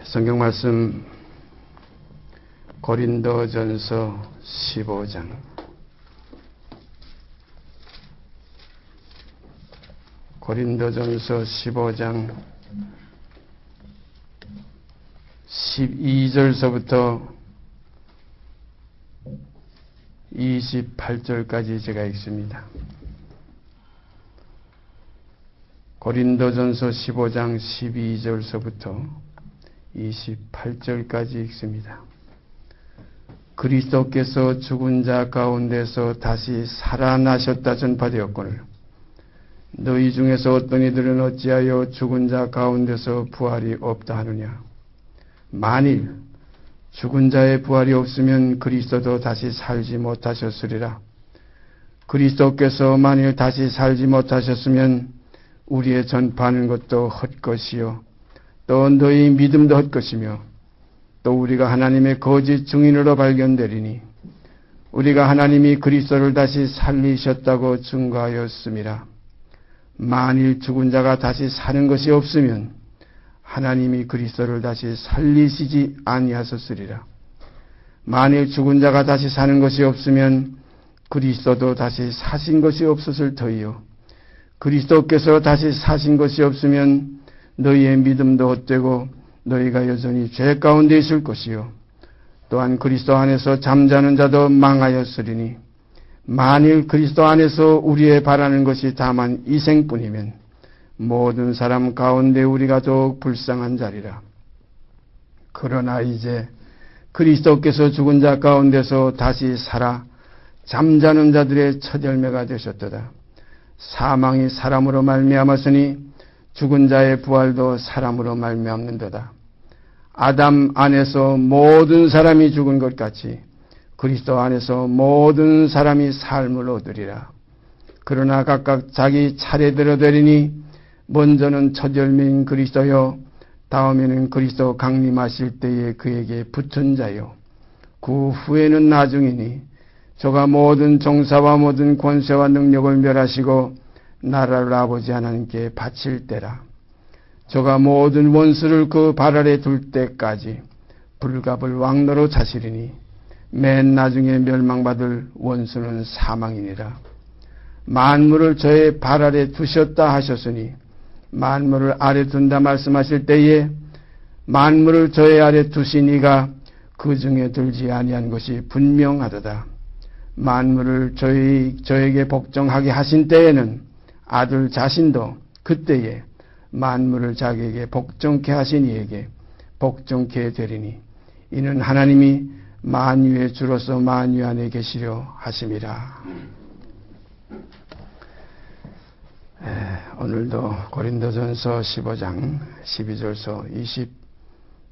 성경 말씀 고린도전서 15장 고린도전서 15장 12절서부터 28절까지 제가 읽습니다. 고린도전서 15장 12절서부터 28절까지 읽습니다. 그리스도께서 죽은 자 가운데서 다시 살아나셨다 전파되었거늘 너희 중에서 어떤 이들은 어찌하여 죽은 자 가운데서 부활이 없다 하느냐. 만일 죽은 자의 부활이 없으면 그리스도도 다시 살지 못하셨으리라. 그리스도께서 만일 다시 살지 못하셨으면 우리의 전파하는 것도 헛것이요 또 너희 믿음도 헛것이며 또 우리가 하나님의 거짓 증인으로 발견되리니 우리가 하나님이 그리스도를 다시 살리셨다고 증거하였음이라. 만일 죽은 자가 다시 사는 것이 없으면 하나님이 그리스도를 다시 살리시지 아니하셨으리라. 만일 죽은 자가 다시 사는 것이 없으면 그리스도도 다시 사신 것이 없었을 터이요 그리스도께서 다시 사신 것이 없으면 너희의 믿음도 헛되고 너희가 여전히 죄 가운데 있을 것이요 또한 그리스도 안에서 잠자는 자도 망하였으리니 만일 그리스도 안에서 우리의 바라는 것이 다만 이 생뿐이면 모든 사람 가운데 우리가 더욱 불쌍한 자리라. 그러나 이제 그리스도께서 죽은 자 가운데서 다시 살아 잠자는 자들의 첫 열매가 되셨도다. 사망이 사람으로 말미암았으니 죽은 자의 부활도 사람으로 말미암는도다. 아담 안에서 모든 사람이 죽은 것 같이 그리스도 안에서 모든 사람이 삶을 얻으리라. 그러나 각각 자기 차례대로 되리니 먼저는 첫 열매인 그리스도요 다음에는 그리스도 강림하실 때에 그에게 붙은 자요 그 후에는 나중이니 저가 모든 종사와 모든 권세와 능력을 멸하시고 나라를 아버지 하나님께 바칠 때라. 저가 모든 원수를 그 발 아래 둘 때까지 불갑을 왕노로 차시리니 맨 나중에 멸망받을 원수는 사망이니라. 만물을 저의 발 아래 두셨다 하셨으니 만물을 아래 둔다 말씀하실 때에 만물을 저의 아래 두신 이가 그 중에 들지 아니한 것이 분명하도다. 만물을 저에게 복종하게 하신 때에는 아들 자신도 그때에 만물을 자기에게 복종케 하신 이에게 복종케 되리니 이는 하나님이 만유의 주로서 만유 안에 계시려 하심이라. 오늘도 고린도전서 15장 12절서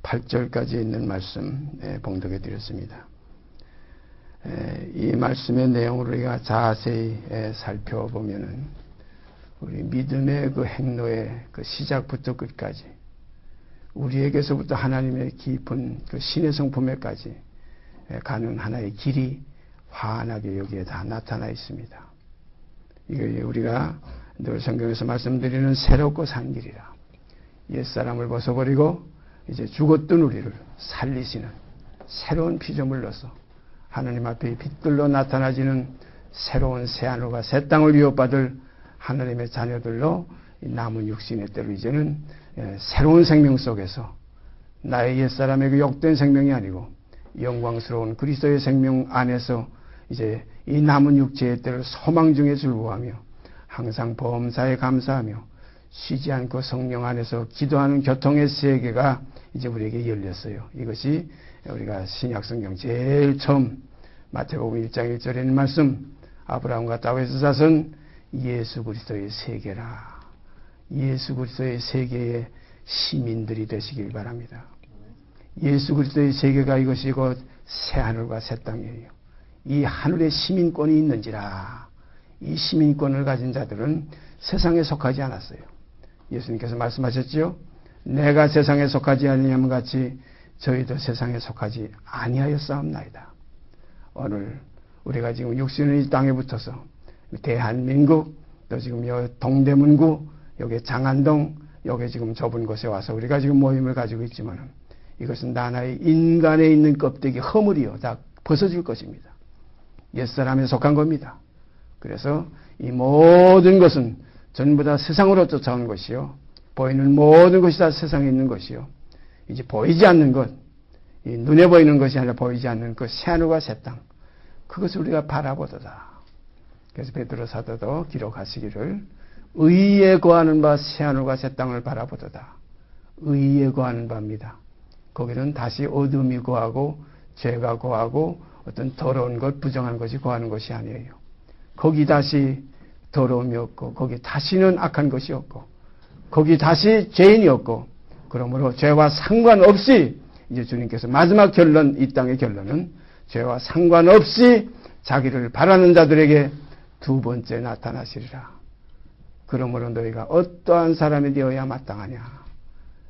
28절까지 있는 말씀 봉독해 드렸습니다. 이 말씀의 내용을 우리가 자세히 살펴보면은 우리 믿음의 그 행로의 그 시작부터 끝까지 우리에게서부터 하나님의 깊은 그 신의 성품에까지 가는 하나의 길이 환하게 여기에 다 나타나 있습니다. 이게 우리가 늘 성경에서 말씀드리는 새롭고 산 길이라. 옛사람을 벗어버리고 이제 죽었던 우리를 살리시는 새로운 피조물로서 하나님 앞에 빛들로 나타나지는 새로운 새하늘과 새 땅을 위협받을 하나님의 자녀들로 남은 육신의 때로 이제는 새로운 생명 속에서 나의 옛사람의 그 욕된 생명이 아니고 영광스러운 그리스도의 생명 안에서 이제 이 남은 육체의 때를 소망 중에 즐거워하며 항상 범사에 감사하며 쉬지 않고 성령 안에서 기도하는 교통의 세계가 이제 우리에게 열렸어요. 이것이 우리가 신약성경 제일 처음 마태복음 1장 1절에 있는 말씀 아브라함과 다윗의 자손 예수 그리스도의 세계라. 예수 그리스도의 세계의 시민들이 되시길 바랍니다. 예수 그리스도의 세계가 이것이 곧 새하늘과 새 땅이에요. 이 하늘에 시민권이 있는지라. 이 시민권을 가진 자들은 세상에 속하지 않았어요. 예수님께서 말씀하셨죠. 내가 세상에 속하지 아니함 같이 저희도 세상에 속하지 아니하였사옵나이다. 오늘 우리가 지금 육신의 이 땅에 붙어서 대한민국 또 지금 여기 동대문구 여기 장안동 여기 지금 좁은 곳에 와서 우리가 지금 모임을 가지고 있지만 이것은 나나의 인간에 있는 껍데기 허물이요 다 벗어질 것입니다. 옛사람에 속한 겁니다. 그래서 이 모든 것은 전부 다 세상으로 쫓아온 것이요 보이는 모든 것이 다 세상에 있는 것이요 이제 보이지 않는 것, 이 눈에 보이는 것이 아니라 보이지 않는 그 새하늘과 새 땅, 그것을 우리가 바라보도다. 그래서 베드로 사도도 기록하시기를 의에 거하는 바 새하늘과 새 땅을 바라보도다. 의에 거하는 바입니다. 거기는 다시 어둠이 거하고 죄가 거하고 어떤 더러운 것, 부정한 것이 거하는 것이 아니에요. 거기 다시 더러움이 없고 거기 다시는 악한 것이 없고 거기 다시 죄인이 없고 그러므로 죄와 상관없이 이제 주님께서 마지막 결론, 이 땅의 결론은 죄와 상관없이 자기를 바라는 자들에게 두 번째 나타나시리라. 그러므로 너희가 어떠한 사람이 되어야 마땅하냐.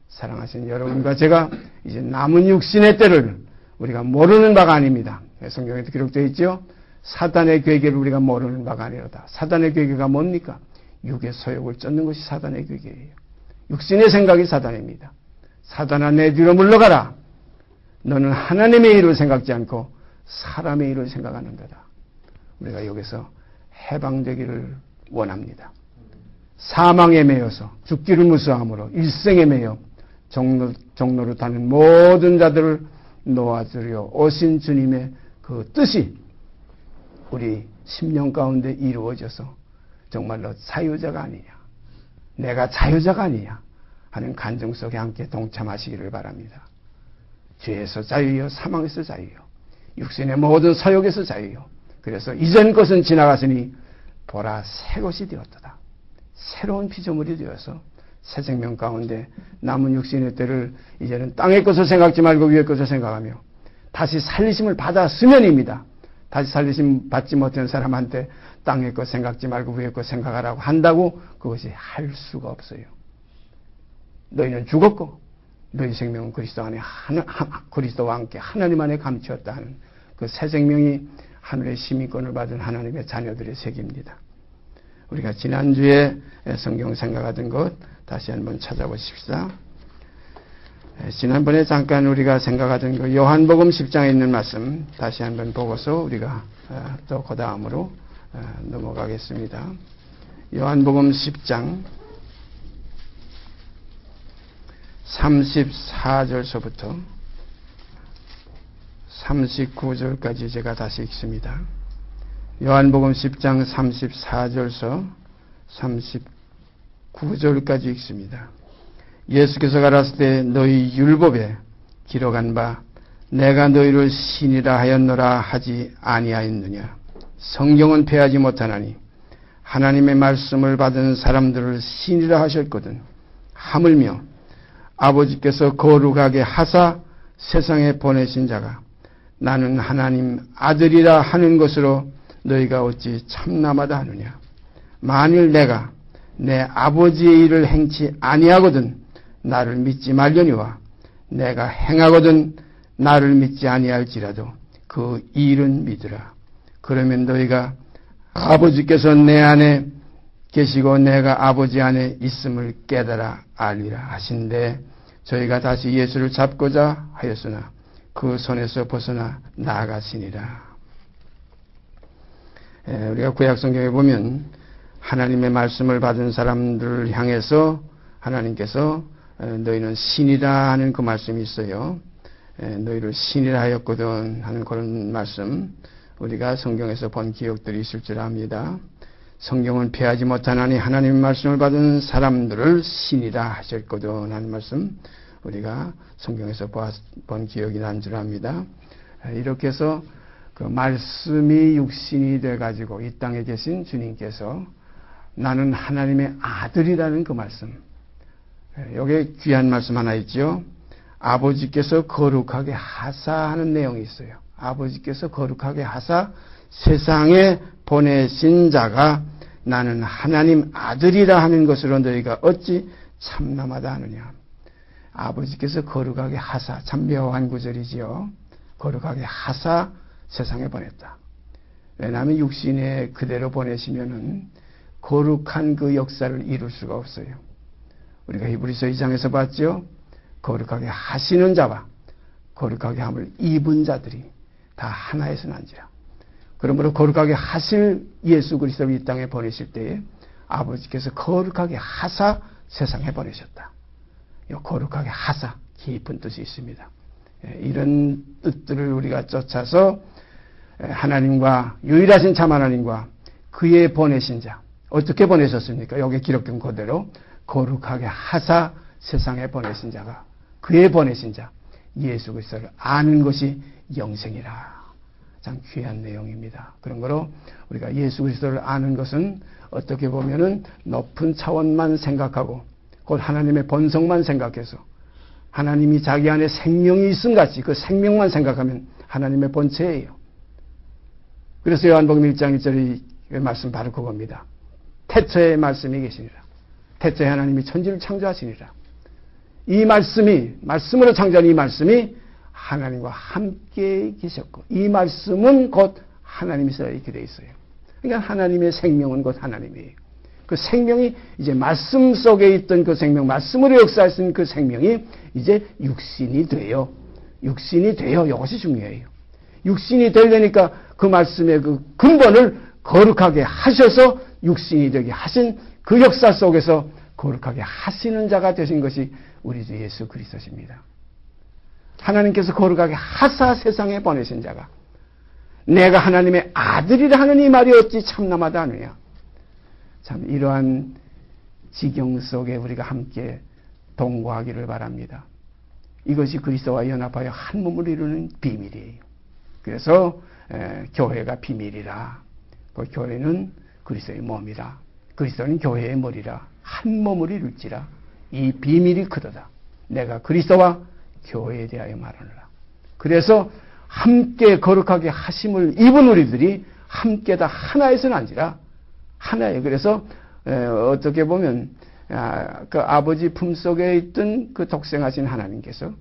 사랑하신 여러분과 제가 이제 남은 육신의 때를 우리가 모르는 바가 아닙니다. 성경에도 기록되어 있죠. 사단의 괴계를 우리가 모르는 바가 아니로다. 사단의 괴계가 뭡니까? 육의 소욕을 쫓는 것이 사단의 괴계예요. 육신의 생각이 사단입니다. 사단아 내 뒤로 물러가라. 너는 하나님의 일을 생각지 않고 사람의 일을 생각하는도다. 우리가 여기서 해방되기를 원합니다. 사망에 매여서 죽기를 무서워함으로 일생에 매여 종로로 타는 모든 자들을 놓아주려 오신 주님의 그 뜻이 우리 심령 가운데 이루어져서 정말로 자유자가 아니냐, 내가 자유자가 아니냐 하는 간증 속에 함께 동참하시기를 바랍니다. 죄에서 자유요, 사망에서 자유요, 육신의 모든 사욕에서 자유요. 그래서 이전 것은 지나갔으니 보라 새 것이 되었도다. 새로운 피조물이 되어서 새 생명 가운데 남은 육신의 때를 이제는 땅의 것을 생각지 말고 위의 것을 생각하며 다시 살리심을 받았으면입니다. 다시 살리심 받지 못한 사람한테 땅의 것 생각지 말고 위의 것 생각하라고 한다고 그것이 할 수가 없어요. 너희는 죽었고 너희 생명은 그리스도 안에 그리스도와 함께 하나님 안에 감추었다 하는 그 새 생명이 하늘의 시민권을 받은 하나님의 자녀들의 색입니다. 우리가 지난주에 성경 생각하던 것 다시 한번 찾아보십시다. 지난번에 잠깐 우리가 생각하던 그 요한복음 10장에 있는 말씀 다시 한번 보고서 우리가 또 그 다음으로 넘어가겠습니다. 요한복음 10장 34절서부터 39절까지 제가 다시 읽습니다. 요한복음 10장 34절서 39절까지 읽습니다. 예수께서 가라사대 때 너희 율법에 기록한 바 내가 너희를 신이라 하였노라 하지 아니하였느냐. 성경은 패하지 못하나니 하나님의 말씀을 받은 사람들을 신이라 하셨거든. 하물며 아버지께서 거룩하게 하사 세상에 보내신 자가 나는 하나님 아들이라 하는 것으로 너희가 어찌 참남하다 하느냐. 만일 내가 내 아버지의 일을 행치 아니하거든 나를 믿지 말려니와 내가 행하거든 나를 믿지 아니할지라도 그 일은 믿으라. 그러면 너희가 아버지께서 내 안에 계시고 내가 아버지 안에 있음을 깨달아 알리라 하신데 저희가 다시 예수를 잡고자 하였으나 그 손에서 벗어나 나아가시니라. 우리가 구약성경에 보면 하나님의 말씀을 받은 사람들을 향해서 하나님께서 너희는 신이라 하는 그 말씀이 있어요. 너희를 신이라 하였거든 하는 그런 말씀 우리가 성경에서 본 기억들이 있을 줄 압니다. 성경은 패하지 못하나니 하나님의 말씀을 받은 사람들을 신이라 하셨거든 하는 말씀 우리가 성경에서 본 기억이 난 줄 압니다. 이렇게 해서 그 말씀이 육신이 돼가지고 이 땅에 계신 주님께서 나는 하나님의 아들이라는 그 말씀 여기에 귀한 말씀 하나 있죠. 아버지께서 거룩하게 하사하는 내용이 있어요. 아버지께서 거룩하게 하사 세상에 보내신 자가 나는 하나님 아들이라 하는 것으로 너희가 어찌 참남하다 하느냐. 아버지께서 거룩하게 하사 참 묘한 구절이지요. 거룩하게 하사 세상에 보냈다. 왜냐하면 육신에 그대로 보내시면은 거룩한 그 역사를 이룰 수가 없어요. 우리가 히브리서 2장에서 봤죠. 거룩하게 하시는 자와 거룩하게 함을 입은 자들이 다 하나에서 난지라. 그러므로 거룩하게 하실 예수 그리스도를 이 땅에 보내실 때에 아버지께서 거룩하게 하사 세상에 보내셨다. 이 거룩하게 하사, 깊은 뜻이 있습니다. 이런 뜻들을 우리가 쫓아서 하나님과, 유일하신 참 하나님과 그의 보내신 자, 어떻게 보내셨습니까? 여기 기록된 그대로 거룩하게 하사 세상에 보내신 자가, 그의 보내신 자 예수 그리스도를 아는 것이 영생이라. 참 귀한 내용입니다. 그런 거로 우리가 예수 그리스도를 아는 것은 어떻게 보면은 높은 차원만 생각하고 곧 하나님의 본성만 생각해서 하나님이 자기 안에 생명이 있음 같이 그 생명만 생각하면 하나님의 본체예요. 그래서 요한복음 1장 1절의 말씀 바로 그겁니다. 태초에 말씀이 계시니라. 태초에 하나님이 천지를 창조하시니라. 이 말씀이, 말씀으로 창조한 이 말씀이 하나님과 함께 계셨고, 이 말씀은 곧 하나님이서 이렇게 되어 있어요. 그러니까 하나님의 생명은 곧 하나님이에요. 그 생명이 이제 말씀 속에 있던 그 생명, 말씀으로 역사하신 그 생명이 이제 육신이 돼요. 육신이 돼요. 이것이 중요해요. 육신이 되려니까 그 말씀의 그 근본을 거룩하게 하셔서 육신이 되게 하신 그 역사 속에서 거룩하게 하시는 자가 되신 것이 우리 주 예수 그리스도십니다. 하나님께서 거룩하게 하사 세상에 보내신 자가 내가 하나님의 아들이라 하는 이 말이 어찌 참남하다 하느냐. 참 이러한 지경 속에 우리가 함께 동거하기를 바랍니다. 이것이 그리스도와 연합하여 한 몸을 이루는 비밀이에요. 그래서 교회가 비밀이라. 그 교회는 그리스도의 몸이라. 그리스도는 교회의 머리라. 한 몸을 이룰지라. 이 비밀이 크도다. 내가 그리스도와 교회에 대하여 말하노라. 그래서 함께 거룩하게 하심을 입은 우리들이 함께 다 하나에서 난지라. 하나예요. 그래서 어떻게 보면 그 아버지 품속에 있던 그 독생하신 하나님께서,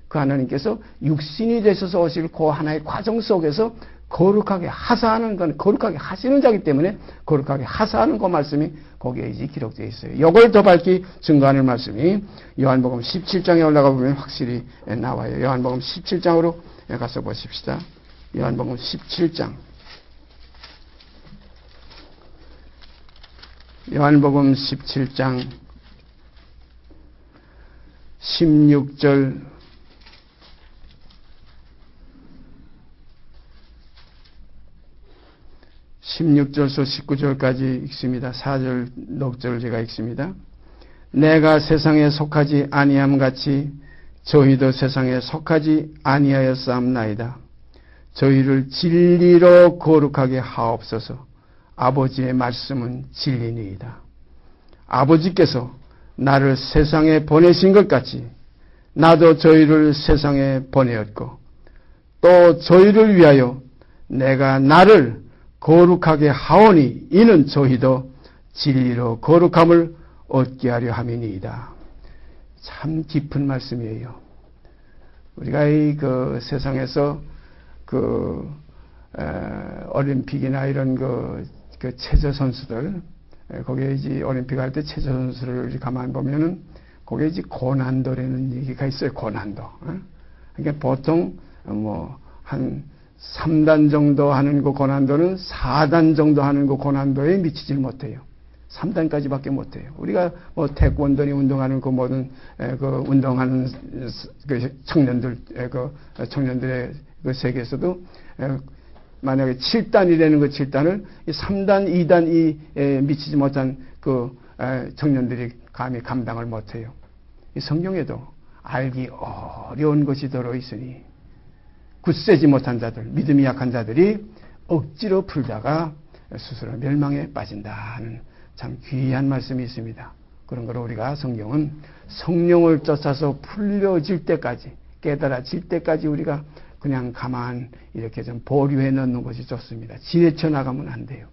그 하나님께서 육신이 되셔서 오실 그 하나의 과정 속에서 거룩하게 하사하는 건 거룩하게 하시는 자이기 때문에 거룩하게 하사하는 그 말씀이 거기에 이제 기록되어 있어요. 이걸 더 밝히 증거하는 말씀이 요한복음 17장에 올라가 보면 확실히 나와요. 요한복음 17장으로 가서 보십시다. 요한복음 17장. 요한복음 17장 16절 16절서 19절까지 읽습니다. 4절, 6절을 제가 읽습니다. 내가 세상에 속하지 아니함 같이 저희도 세상에 속하지 아니하였사옵나이다. 저희를 진리로 거룩하게 하옵소서. 아버지의 말씀은 진리니이다. 아버지께서 나를 세상에 보내신 것 같이 나도 저희를 세상에 보내었고 또 저희를 위하여 내가 나를 거룩하게 하오니 이는 저희도 진리로 거룩함을 얻게 하려 함이니이다. 참 깊은 말씀이에요. 우리가 그 세상에서 올림픽이나 이런 그 체조 선수들, 거기에 이제 올림픽 할 때 체조 선수를 가만 보면은 거기에 이제 고난도라는 얘기가 있어요. 고난도. 그러니까 보통 한 3단 정도 하는 그 고난도는 4단 정도 하는 그 고난도에 미치질 못해요. 3단까지밖에 못해요. 우리가 태권도니 운동하는 그 모든 그 운동하는 그 청년들의 그 세계에서도 만약에 7단이라는 그 7단을 3단, 2단이 미치지 못한 그 청년들이 감히 감당을 못해요. 이 성경에도 알기 어려운 것이 들어있으니 굳세지 못한 자들, 믿음이 약한 자들이 억지로 풀다가 스스로 멸망에 빠진다는 참 귀한 말씀이 있습니다. 그런 거로 우리가 성경은 성령을 쫓아서 풀려질 때까지, 깨달아질 때까지 우리가 그냥 가만 이렇게 좀 보류해 넣는 것이 좋습니다. 지내쳐 나가면 안 돼요.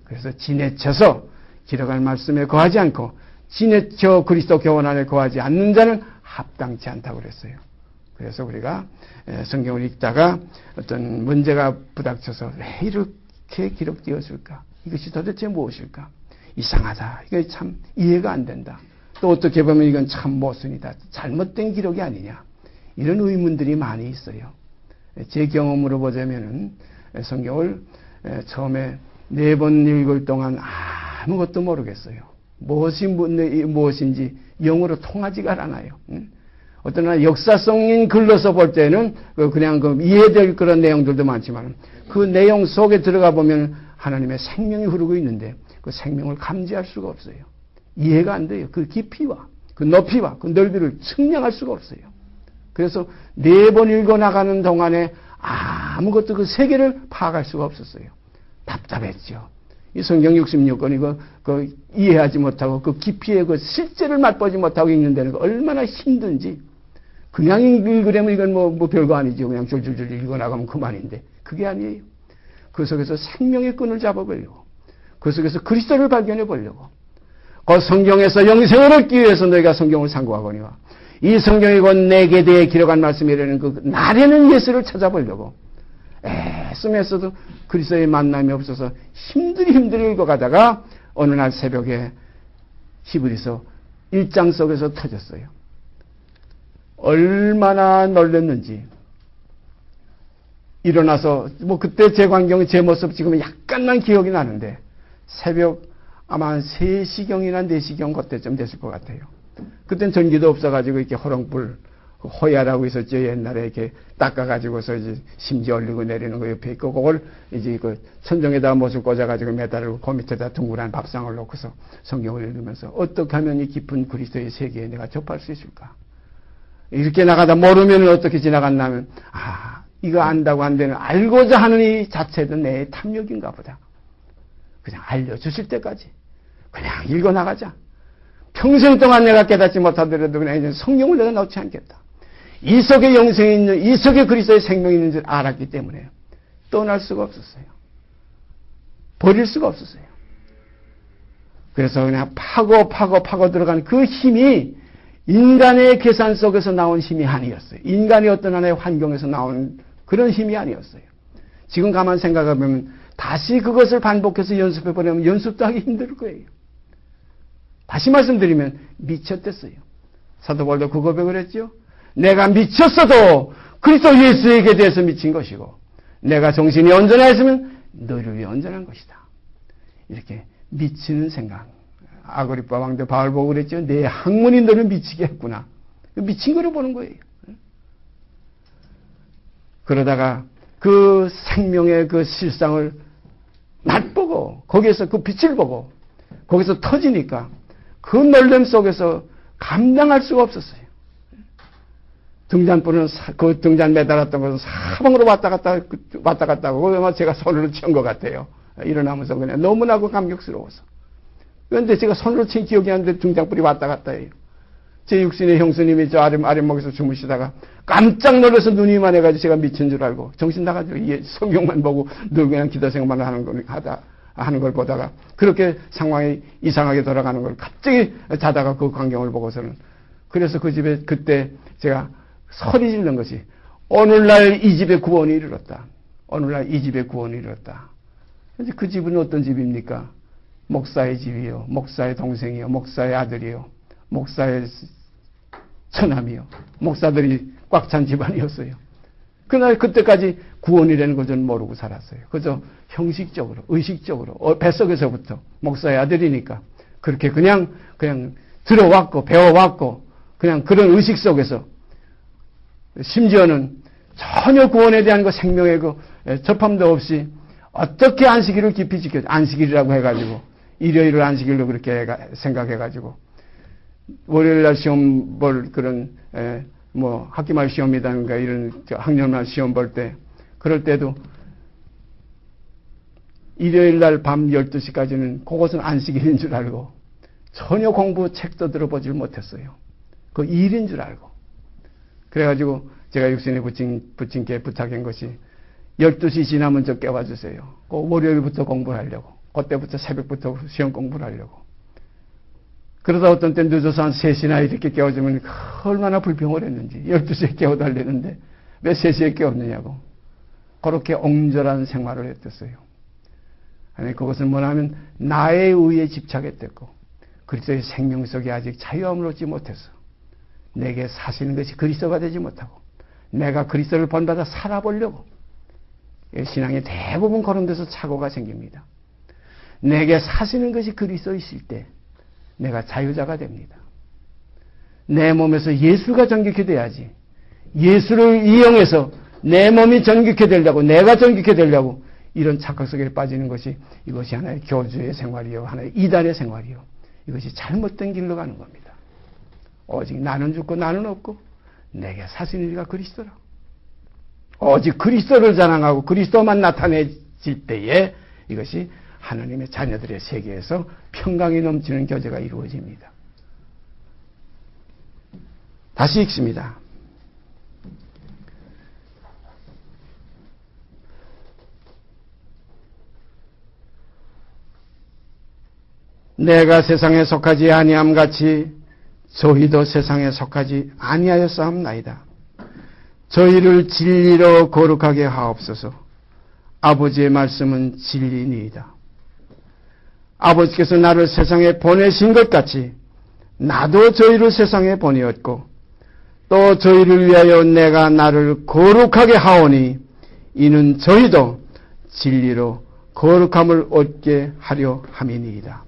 그래서 지내쳐서 기록할 말씀에 거하지 않고 지내쳐 그리스도 교원 안에 거하지 않는 자는 합당치 않다고 그랬어요. 그래서 우리가 성경을 읽다가 어떤 문제가 부닥쳐서 왜 이렇게 기록되었을까? 이것이 도대체 무엇일까? 이상하다. 이거 참 이해가 안 된다. 또 어떻게 보면 이건 참 모순이다. 잘못된 기록이 아니냐. 이런 의문들이 많이 있어요. 제 경험으로 보자면은 성경을 처음에 4번 읽을 동안 아무것도 모르겠어요. 무엇인지 영어로 통하지가 않아요. 어떤 역사성인 글로서 볼 때는 그냥 이해될 그런 내용들도 많지만 그 내용 속에 들어가 보면 하나님의 생명이 흐르고 있는데 그 생명을 감지할 수가 없어요. 이해가 안 돼요. 그 깊이와 그 높이와 그 넓이를 측량할 수가 없어요. 그래서 4번 읽어나가는 동안에 아무것도 그 세계를 파악할 수가 없었어요. 답답했죠. 이 성경 66권 이거 이해하지 못하고 그 깊이의 그 실제를 맛보지 못하고 읽는다는 거 얼마나 힘든지. 그냥 읽으려면 이건 뭐 별거 아니죠. 그냥 줄줄줄 읽어나가면 그만인데 그게 아니에요. 그 속에서 생명의 끈을 잡아보려고, 그 속에서 그리스도를 발견해 보려고, 그 성경에서 영생을 얻기 위해서 너희가 성경을 상고하거니와 이 성경이 곧 내게 대해 기록한 말씀이라는 그 나라는 예수를 찾아보려고 애쓰면서도 그리스도의 만남이 없어서 힘들이 읽어가다가 어느 날 새벽에 히브리서 1장 속에서 터졌어요. 얼마나 놀랐는지. 일어나서 그때 제 광경이 제 모습 지금 약간만 기억이 나는데 새벽 아마 한 3시경이나 4시경 그때쯤 됐을 것 같아요. 그땐 전기도 없어가지고 이렇게 호롱불 호야라고 있었죠. 옛날에 이렇게 닦아가지고서 이제 심지 올리고 내리는 거 옆에 있고 그걸 이제 그 천정에다가 못을 꽂아가지고 매달고 그 밑에다 둥그란 밥상을 놓고서 성경을 읽으면서 어떻게 하면 이 깊은 그리스도의 세계에 내가 접할 수 있을까? 이렇게 나가다 모르면 어떻게 지나갔냐면 이거 안다고 한 데는 알고자 하는 이 자체도 내 탐욕인가 보다. 그냥 알려주실 때까지 그냥 읽어나가자. 평생 동안 내가 깨닫지 못하더라도 그냥 이제 성경을 내가 놓지 않겠다. 이 속에 영생이 있는, 이 속에 그리스도의 생명이 있는 줄 알았기 때문에 떠날 수가 없었어요. 버릴 수가 없었어요. 그래서 그냥 파고 들어간 그 힘이 인간의 계산 속에서 나온 힘이 아니었어요. 인간의 어떤 하나의 환경에서 나온 그런 힘이 아니었어요. 지금 가만 생각해보면 다시 그것을 반복해서 연습해보려면 연습도 하기 힘들 거예요. 다시 말씀드리면 미쳤댔어요. 사도 바울도 그 고백을 했죠. 내가 미쳤어도 그리스도 예수에게 대해서 미친 것이고 내가 정신이 온전했으면 너를 위해 온전한 것이다. 이렇게 미치는 생각. 아그리빠 왕도 바울 보고 그랬죠. 내 학문이 너를 미치게 했구나. 미친 거를 보는 거예요. 그러다가 그 생명의 그 실상을 맛보고 거기에서 그 빛을 보고 거기서 터지니까 그 놀람 속에서 감당할 수가 없었어요. 등잔불은 그 등잔 매달았던 것은 사방으로 왔다 갔다 하고 거기만 제가 손으로 친 것 같아요. 일어나면서 그냥 너무나도 감격스러워서. 그런데 제가 손으로 친 기억이 안 나는데 등잔불이 왔다 갔다 해요. 제 육신의 형수님이 저 아랫목에서 주무시다가 깜짝 놀라서 눈이 이만해가지고 제가 미친 줄 알고 정신 나가지고 성경만 보고 늘 그냥 기도 생활만 하는 걸 보다가 그렇게 상황이 이상하게 돌아가는 걸 갑자기 자다가 그 광경을 보고서는 그래서 그 집에 그때 제가 소리 지르는 것이 오늘날 이 집에 구원이 이르렀다. 오늘날 이 집에 구원이 이르렀다. 이제 그 집은 어떤 집입니까? 목사의 집이요. 목사의 동생이요. 목사의 아들이요. 목사의 처남이요. 목사들이 꽉 찬 집안이었어요. 그날 그때까지 구원이라는 걸 저는 모르고 살았어요. 그저 형식적으로, 의식적으로, 뱃속에서부터 목사의 아들이니까 그렇게 그냥 들어왔고 배워왔고 그냥 그런 의식 속에서 심지어는 전혀 구원에 대한 그 생명의 그 접함도 없이 어떻게 안식일을 깊이 지켜 안식일이라고 해가지고 일요일을 안식일로 그렇게 생각해가지고 월요일날 시험 볼 그런 학기말 시험이라든가 이런 학년말 시험 볼 때 그럴 때도 일요일날 밤 12시까지는 그것은 안식일인 줄 알고 전혀 공부 책도 들어보질 못했어요. 그 일인 줄 알고. 그래가지고 제가 육신에 붙인 게 부탁한 것이 12시 지나면 저 깨워주세요. 그 월요일부터 공부를 하려고. 그때부터 새벽부터 시험 공부를 하려고. 그러다 어떤 때 늦어서 한 3시나 이렇게 깨워주면 얼마나 불평을 했는지. 12시에 깨워달랬는데 왜 3시에 깨웠느냐고. 그렇게 옹졸한 생활을 했댔어요. 아니 그것은 뭐냐면 나의 의에 집착했댔고 그리스도의 생명 속에 아직 자유함을 얻지 못해서 내게 사시는 것이 그리스도가 되지 못하고 내가 그리스도를 본받아 살아보려고. 신앙의 대부분 그런 데서 착오가 생깁니다. 내게 사시는 것이 그리스도이실 때 내가 자유자가 됩니다. 내 몸에서 예수가 정결케 돼야지. 예수를 이용해서 내 몸이 정결케 되려고, 내가 정결케 되려고 이런 착각 속에 빠지는 것이, 이것이 하나의 교주의 생활이요, 하나의 이단의 생활이요, 이것이 잘못된 길로 가는 겁니다. 오직 나는 죽고 나는 없고 내게 사시는 이가 그리스도라. 오직 그리스도를 자랑하고 그리스도만 나타내질 때에 이것이 하나님의 자녀들의 세계에서 평강이 넘치는 교제가 이루어집니다. 다시 읽습니다. 내가 세상에 속하지 아니함 같이 저희도 세상에 속하지 아니하였사옵나이다. 저희를 진리로 거룩하게 하옵소서. 아버지의 말씀은 진리니이다. 아버지께서 나를 세상에 보내신 것 같이 나도 저희를 세상에 보내었고 또 저희를 위하여 내가 나를 거룩하게 하오니 이는 저희도 진리로 거룩함을 얻게 하려 함이니이다.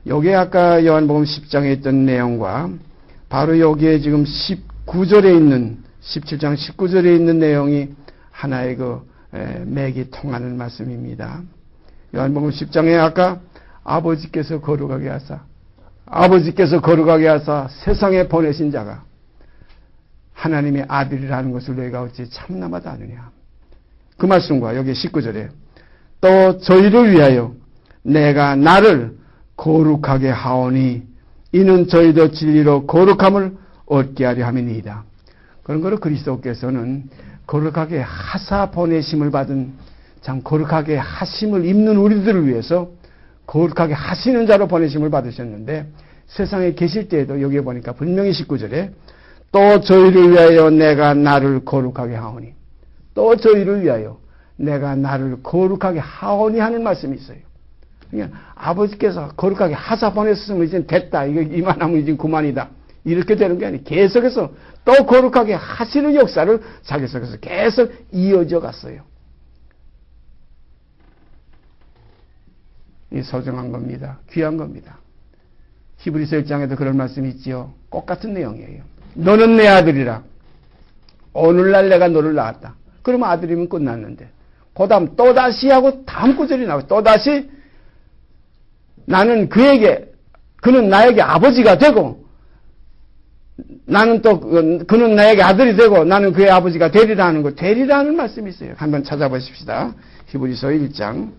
여기에 아까 요한복음 10장에 있던 내용과 바로 여기에 지금 19절에 있는 17장 19절에 있는 내용이 하나의 맥이 통하는 말씀입니다. 요한복음 10장에 아까 아버지께서 거룩하게 하사 세상에 보내신 자가 하나님의 아들이라는 것을 너희가 어찌 참나마다 아느냐. 그 말씀과 여기 19절에 또 저희를 위하여 내가 나를 거룩하게 하오니 이는 저희도 진리로 거룩함을 얻게 하려 함이니이다. 그런 거로 그리스도께서는 거룩하게 하사 보내심을 받은 참 거룩하게 하심을 입는 우리들을 위해서 거룩하게 하시는 자로 보내심을 받으셨는데 세상에 계실 때에도 여기에 보니까 분명히 19절에 또 저희를 위하여 내가 나를 거룩하게 하오니 또 저희를 위하여 내가 나를 거룩하게 하오니 하는 말씀이 있어요. 그러니까 아버지께서 거룩하게 하사 보냈으면 이제 됐다. 이만하면 이제 그만이다. 이렇게 되는 게 아니에요. 계속해서 또 거룩하게 하시는 역사를 자기 속에서 계속 이어져 갔어요. 이 소중한 겁니다. 귀한 겁니다. 히브리서 1장에도 그런 말씀이 있지요. 똑같은 내용이에요. 너는 내 아들이라. 오늘날 내가 너를 낳았다. 그러면 아들이면 끝났는데 그 다음 또다시 하고 다음 구절이 나와요. 또다시 나는 그는 나에게 아버지가 되고 나는 또 그는 나에게 아들이 되고 나는 그의 아버지가 되리라 하는 거, 되리라는 말씀이 있어요. 한번 찾아보십시다. 히브리서 1장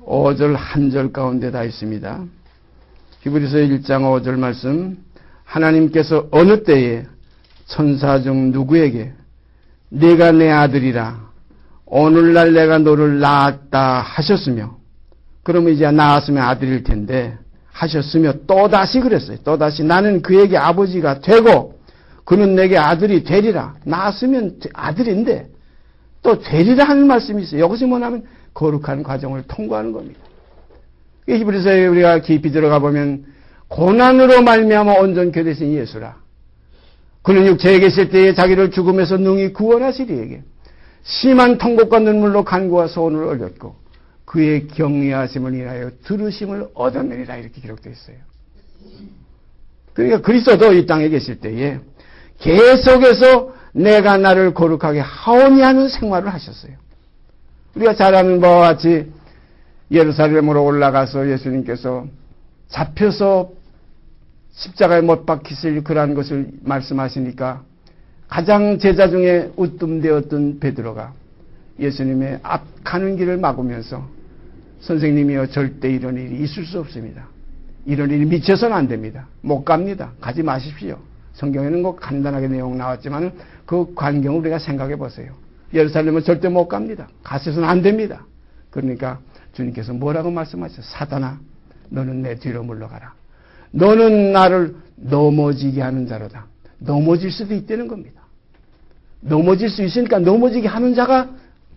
5절 한 절 가운데 다 있습니다. 히브리서 1장 5절 말씀, 하나님께서 어느 때에 천사 중 누구에게 네가 내 아들이라 오늘날 내가 너를 낳았다 하셨으며, 그러면 이제 낳았으면 아들일 텐데 하셨으며 또다시 그랬어요. 또다시 나는 그에게 아버지가 되고 그는 내게 아들이 되리라. 낳았으면 아들인데 또 되리라 하는 말씀이 있어요. 이것이 뭐냐면 거룩한 과정을 통과하는 겁니다. 히브리서에 우리가 깊이 들어가 보면 고난으로 말미암아 온전케 되신 예수라. 그는 육체에 계실 때에 자기를 죽음에서 능히 구원하시리에게 심한 통곡과 눈물로 간구와 소원을 올렸고 그의 경외하심을 인하여 들으심을 얻었느니라. 이렇게 기록되어 있어요. 그러니까 그리스도도 이 땅에 계실 때에 계속해서 내가 나를 거룩하게 하오니 하는 생활을 하셨어요. 우리가 잘 아는 바와 같이 예루살렘으로 올라가서 예수님께서 잡혀서 십자가에 못 박히실 그러한 것을 말씀하시니까 가장 제자 중에 으뜸되었던 베드로가 예수님의 앞 가는 길을 막으면서 선생님이여 절대 이런 일이 있을 수 없습니다. 이런 일이 미쳐서는 안 됩니다. 못 갑니다. 가지 마십시오. 성경에는 뭐 간단하게 내용 나왔지만 그 광경을 우리가 생각해 보세요. 예루살렘은 절대 못 갑니다. 가셔서는 안 됩니다. 그러니까 주님께서 뭐라고 말씀하셨어요? 사단아, 너는 내 뒤로 물러가라. 너는 나를 넘어지게 하는 자로다. 넘어질 수도 있다는 겁니다. 넘어질 수 있으니까 넘어지게 하는 자가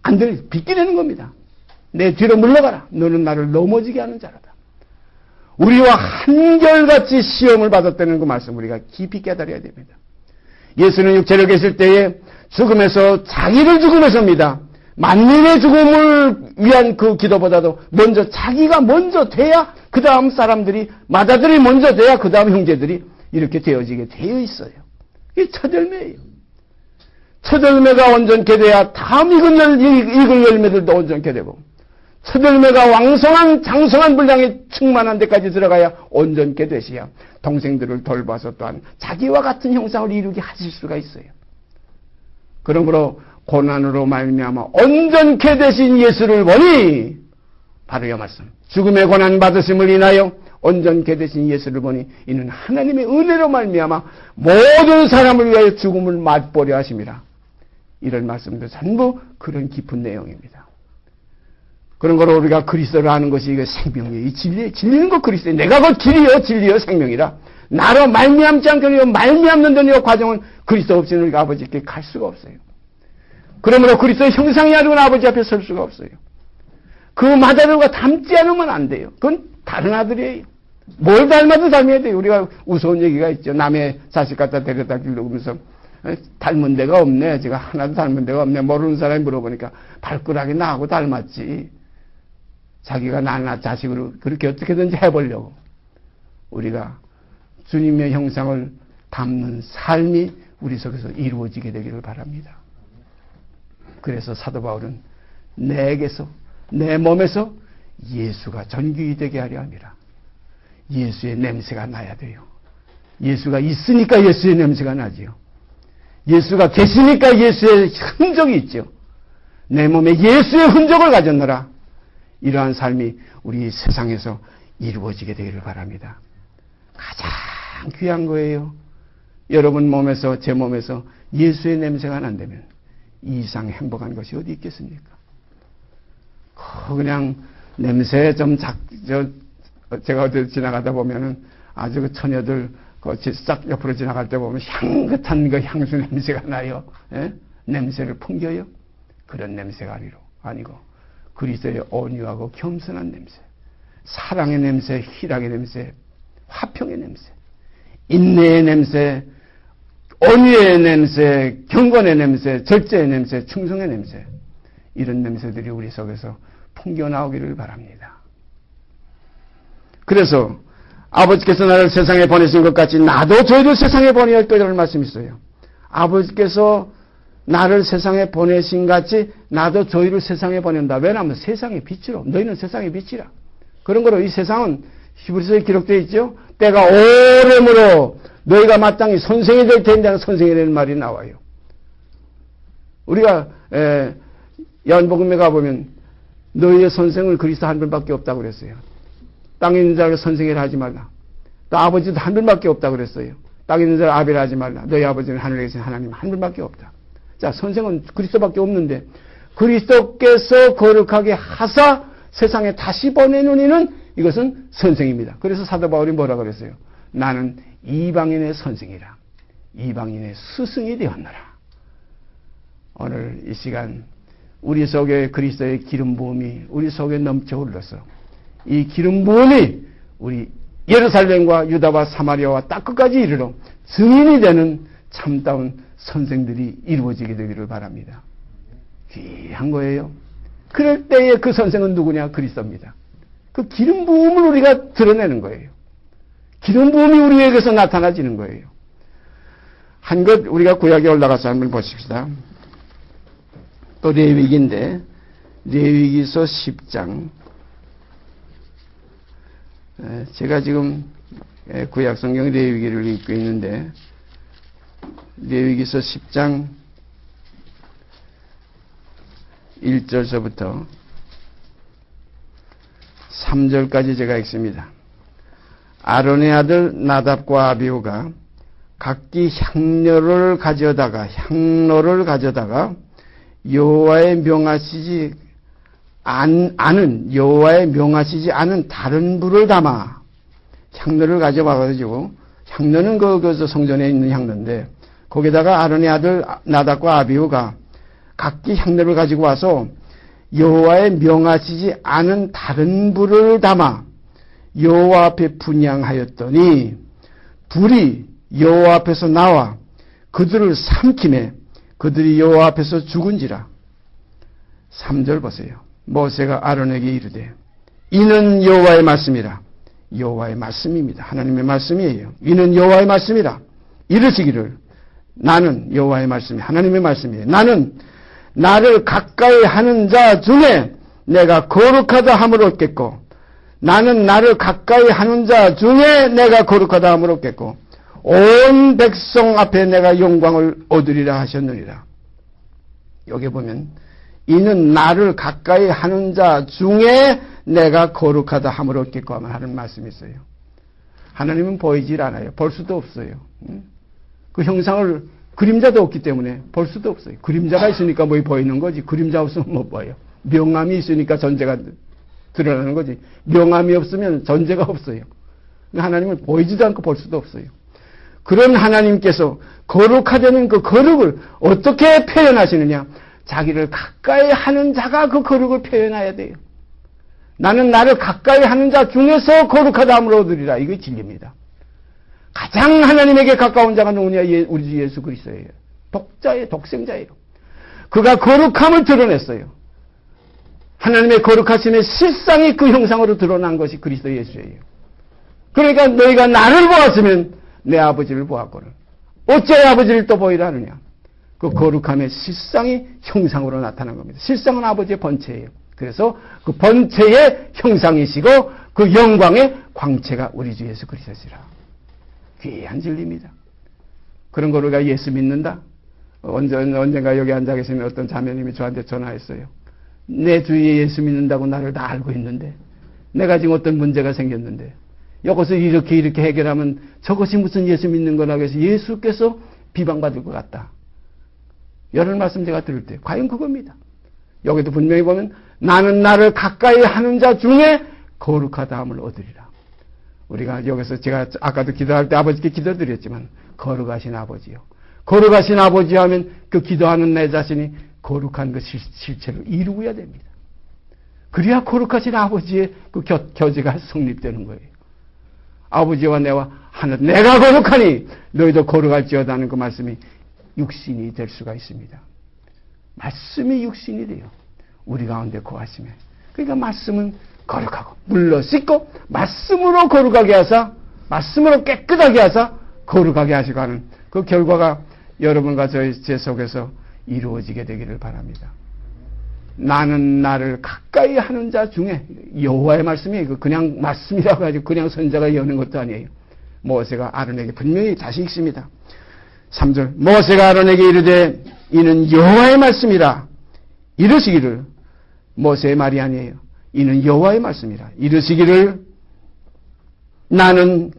안 될, 빗기려는 겁니다. 내 뒤로 물러가라. 너는 나를 넘어지게 하는 자라다. 우리와 한결같이 시험을 받았다는 그 말씀 우리가 깊이 깨달아야 됩니다. 예수는 육체로 계실 때에 죽음에서 자기를 죽음에서입니다. 만민의 죽음을 위한 그 기도보다도 먼저 자기가 먼저 돼야 그 다음 사람들이 맏아들이 먼저 돼야 그 다음 형제들이 이렇게 되어지게 되어 있어요. 이게 첫 열매예요. 첫 열매가 온전케 돼야 다음 익을 열매들도 온전케 되고 첫 열매가 왕성한 장성한 분량이 충만한 데까지 들어가야 온전케 되셔야 동생들을 돌봐서 또한 자기와 같은 형상을 이루게 하실 수가 있어요. 그러므로 고난으로 말미암아 온전케 되신 예수를 보니 바로 이 말씀 죽음의 고난 받으심을 인하여 온전케 되신 예수를 보니 이는 하나님의 은혜로 말미암아 모든 사람을 위하여 죽음을 맛보려 하심이라. 이런 말씀도 전부 그런 깊은 내용입니다. 그런 거로 우리가 그리스도를 아는 것이 이게 생명이에요. 이 진리는 것 그리스도예요. 내가 곧 길이요 진리요 생명이라. 나로 말미암지 않거니와 말미암는 데는 이 과정은 그리스도 없이는 우리가 아버지께 갈 수가 없어요. 그러므로 그리스도의 형상이 아니면 아버지 앞에 설 수가 없어요. 그 맏아들과 닮지 않으면 안 돼요. 그건 다른 아들이에요. 뭘 닮아도 닮아야 돼요. 우리가 우스운 얘기가 있죠. 남의 자식 갖다 데려다 길러면서 닮은 데가 없네. 제가 하나도 닮은 데가 없네. 모르는 사람이 물어보니까 발가락이 나하고 닮았지. 자기가 나나 자식으로 그렇게 어떻게든지 해보려고. 우리가 주님의 형상을 담는 삶이 우리 속에서 이루어지게 되기를 바랍니다. 그래서 사도 바울은 내게서 내 몸에서 예수가 전기이 되게 하려 합니다. 예수의 냄새가 나야 돼요. 예수가 있으니까 예수의 냄새가 나지요. 예수가 계시니까 예수의 흔적이 있죠. 내 몸에 예수의 흔적을 가졌노라. 이러한 삶이 우리 세상에서 이루어지게 되기를 바랍니다. 가장 귀한 거예요. 여러분 몸에서 제 몸에서 예수의 냄새가 난다면 이 이상 행복한 것이 어디 있겠습니까? 그냥 냄새 좀 제가 어디 지나가다 보면은 아주 그 처녀들 싹 옆으로 지나갈 때 보면 향긋한 그 향수 냄새가 나요. 예? 냄새를 풍겨요. 그런 냄새가 아니고 그리스도의 온유하고 겸손한 냄새, 사랑의 냄새, 희락의 냄새, 화평의 냄새, 인내의 냄새, 온유의 냄새, 경건의 냄새, 절제의 냄새, 충성의 냄새, 이런 냄새들이 우리 속에서 풍겨나오기를 바랍니다. 그래서 아버지께서 나를 세상에 보내신 것 같이 나도 저희를 세상에 보내야 할 거라는 말씀이 있어요. 아버지께서 나를 세상에 보내신 같이 나도 저희를 세상에 보낸다. 왜냐하면 세상의 빛이로. 너희는 세상의 빛이라. 그런 거로 이 세상은 히브리서에 기록되어 있죠. 때가 오래므로 너희가 마땅히 선생이 될 텐데 선생이라는 말이 나와요. 우리가 요한복음에 가보면 너희의 선생은 그리스도 한 분밖에 없다고 그랬어요. 땅에 있는 자를 선생이라 하지 말라. 또 아버지도 한 분밖에 없다고 그랬어요. 땅에 있는 자를 아비라 하지 말라. 너희 아버지는 하늘에 계신 하나님 한 분밖에 없다. 자, 선생은 그리스도밖에 없는데 그리스도께서 거룩하게 하사 세상에 다시 보내는 이는 이것은 선생입니다. 그래서 사도 바울이 뭐라 그랬어요? 나는 이방인의 선생이라. 이방인의 스승이 되었노라. 오늘 이 시간 우리 속에 그리스도의 기름 부음이 우리 속에 넘쳐 흘러서 이 기름 부음이 우리 예루살렘과 유다와 사마리아와 땅 끝까지 이르러 증인이 되는 참다운 선생들이 이루어지게 되기를 바랍니다. 귀한 거예요. 그럴 때에 그 선생은 누구냐? 그리스도입니다. 그 기름 부음을 우리가 드러내는 거예요. 기름 부음이 우리에게서 나타나지는 거예요. 한 것 우리가 구약에 올라가서 한번 보십시다. 또 레위기인데 레위기서 10장 제가 지금 구약 성경 레위기를 읽고 있는데 레위기서 10장 1절서부터 3절까지 제가 읽습니다. 아론의 아들 나답과 아비후가 각기 향로를 가져다가 여호와의 명하시지 않은 다른 불을 담아 향로를 가져와가지고 향로는 그 성전에 있는 향로인데 거기다가 아론의 아들 나답과 아비후가 각기 향로를 가지고 와서 여호와의 명하시지 않은 다른 불을 담아 여호와 앞에 분향하였더니 불이 여호와 앞에서 나와 그들을 삼키매 그들이 여호와 앞에서 죽은지라. 3절 보세요. 모세가 아론에게 이르되 이는 여호와의 말씀이라. 여호와의 말씀입니다. 하나님의 말씀이에요. 이는 여호와의 말씀이라. 이르시기를 나는 여호와의 말씀이 하나님의 말씀이에요. 나는 나를 가까이 하는 자 중에 내가 거룩하다 함을 얻겠고 나는 나를 가까이 하는 자 중에 내가 거룩하다 함을 얻겠고 온 백성 앞에 내가 영광을 얻으리라 하셨느니라. 여기 보면 이는 나를 가까이 하는 자 중에 내가 거룩하다 함을 얻겠고 하는 말씀이 있어요. 하나님은 보이질 않아요. 볼 수도 없어요. 그 형상을 그림자도 없기 때문에 볼 수도 없어요. 그림자가 있으니까 뭐 보이는 거지. 그림자 없으면 못 봐요. 명암이 있으니까 전제가 드러나는 거지. 명암이 없으면 전제가 없어요. 하나님은 보이지도 않고 볼 수도 없어요. 그런 하나님께서 거룩하다는 그 거룩을 어떻게 표현하시느냐? 자기를 가까이 하는 자가 그 거룩을 표현해야 돼요. 나는 나를 가까이 하는 자 중에서 거룩하다 함을 얻으리라. 이게 진리입니다. 가장 하나님에게 가까운 자가 누구냐? 우리 주 예수 그리스도예요. 독자예요. 독생자예요. 그가 거룩함을 드러냈어요. 하나님의 거룩하심의 실상이 그 형상으로 드러난 것이 그리스도 예수예요. 그러니까 너희가 나를 보았으면 내 아버지를 보았거늘 어찌하여 아버지를 또 보이라 하느냐? 그 거룩함의 실상이 형상으로 나타난 겁니다. 실상은 아버지의 본체예요. 그래서 그 본체의 형상이시고 그 영광의 광채가 우리 주 예수 그리스도시라. 귀한 진리입니다. 그런 걸 우리가 예수 믿는다? 언젠가 여기 앉아 계시는 어떤 자매님이 저한테 전화했어요. 내 주위에 예수 믿는다고 나를 다 알고 있는데 내가 지금 어떤 문제가 생겼는데 이것을 이렇게 해결하면 저것이 무슨 예수 믿는 거라고 해서 예수께서 비방받을 것 같다. 여러 말씀 제가 들을 때 과연 그겁니다. 여기도 분명히 보면 나는 나를 가까이 하는 자 중에 거룩하다 함을 얻으리라. 우리가 여기서 제가 아까도 기도할 때 아버지께 기도드렸지만 거룩하신 아버지요. 거룩하신 아버지 하면 그 기도하는 내 자신이 거룩한 그 실체를 이루어야 됩니다. 그래야 거룩하신 아버지의 그 교제가 성립되는 거예요. 아버지와 내가 거룩하니 너희도 거룩할지어다는 그 말씀이 육신이 될 수가 있습니다. 말씀이 육신이 돼요. 우리 가운데 거하시면. 그러니까 말씀은 거룩하고 물로 씻고 말씀으로 거룩하게 하사 말씀으로 깨끗하게 하사 거룩하게 하시고 하는 그 결과가 여러분과 제 속에서 이루어지게 되기를 바랍니다. 나는 나를 가까이 하는 자 중에 여호와의 말씀이에요. 그냥 말씀이라고 하지 그냥 선자가 여는 것도 아니에요. 모세가 아론에게 분명히 다시 읽습니다. 3절 모세가 아론에게 이르되 이는 여호와의 말씀이라 이르시기를 모세의 말이 아니에요. 이는 여호와의 말씀이라 이르시기를 나는